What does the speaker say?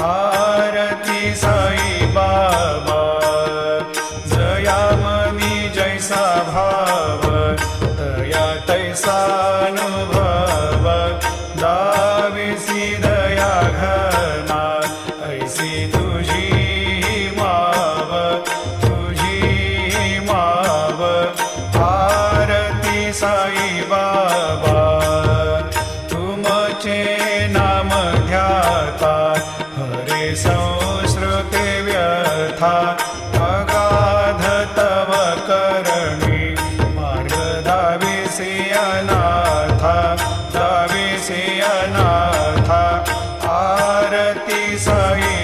आरती साई बाबा जया मनी जैसा भाव तया तैसा अनुभव दाविसी दया घना ऐसी तुझी माव आरती साई बाबा तुमचे नाम ध्याता हरे संस्कृते व्यथा अगाध तव करणी मार्ग दाविसी अनाथा आरती साई